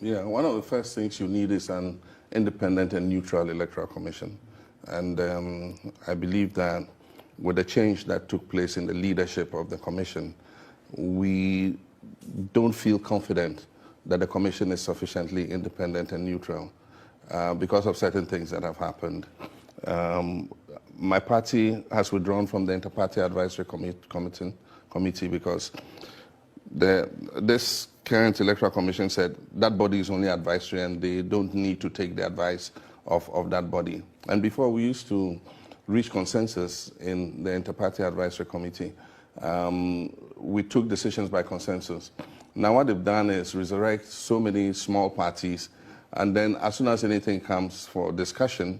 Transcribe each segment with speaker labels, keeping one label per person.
Speaker 1: Yeah, one of the first things you need is an independent and neutral electoral commission. And I believe that with the change that took place in the leadership of the commission, we don't feel confident that the commission is sufficiently independent and neutral because of certain things that have happened. My party has withdrawn from the Inter-Party Advisory Committee because this current electoral commission said that body is only advisory and they don't need to take the advice of that body. And before, we used to reach consensus in the Inter-Party Advisory Committee. We took decisions by consensus. Now what they've done is resurrect so many small parties, and then as soon as anything comes for discussion,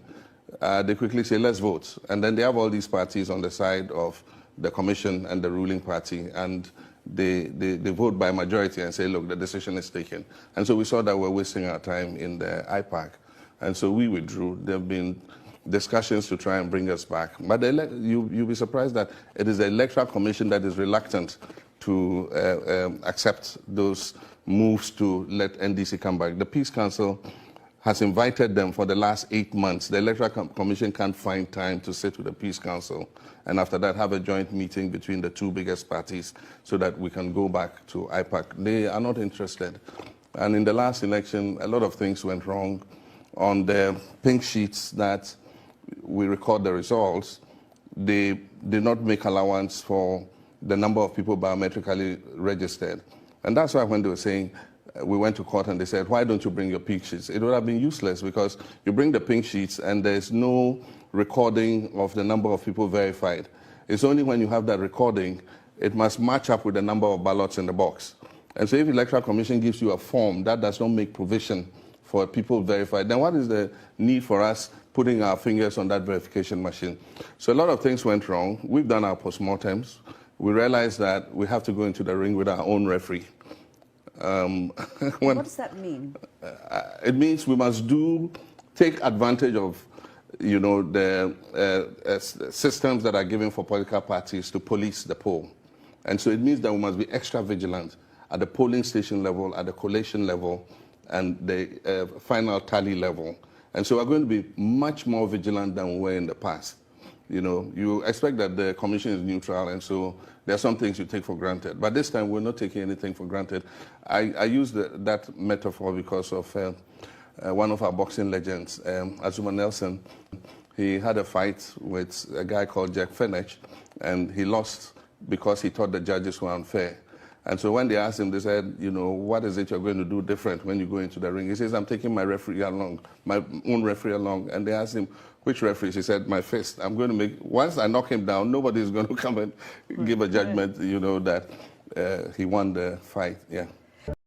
Speaker 1: they quickly say, let's vote. And then they have all these parties on the side of the commission and the ruling party, and they vote by majority and say, look, the decision is taken. And so we saw that we're wasting our time in the IPAC. And so we withdrew. There have been discussions to try and bring us back. But you'll be surprised that it is the Electoral Commission that is reluctant to accept those moves to let NDC come back. The Peace Council has invited them for the last 8 months. The Electoral Commission can't find time to sit with the Peace Council and after that have a joint meeting between the two biggest parties so that we can go back to IPAC. They are not interested. And in the last election, a lot of things went wrong. On the pink sheets that we record the results, they did not make allowance for the number of people biometrically registered. And that's why when they were saying, we went to court and they said, why don't you bring your pink sheets? It would have been useless because you bring the pink sheets and there's no recording of the number of people verified. It's only when you have that recording, it must match up with the number of ballots in the box. And so if the Electoral Commission gives you a form that does not make provision for people verified, then what is the need for us putting our fingers on that verification machine? So a lot of things went wrong. We've done our postmortems. We realized that we have to go into the ring with our own referee.
Speaker 2: What does that mean?
Speaker 1: It means we must take advantage of, the systems that are given for political parties to police the poll. And so it means that we must be extra vigilant at the polling station level, at the collation level, and the final tally level. And so we're going to be much more vigilant than we were in the past. You expect that the commission is neutral, and so there are some things you take for granted. But this time, we're not taking anything for granted. I use that metaphor because of one of our boxing legends, Azuma Nelson. He had a fight with a guy called Jack Fenech, and he lost because he thought the judges were unfair. And so when they asked him, they said, what is it you're going to do different when you go into the ring? He says, I'm taking my referee along, my own referee along. And they asked him, which referee? He said, my fist. I'm going to make, once I knock him down, nobody is going to come and give a judgment, that he won the fight. Yeah.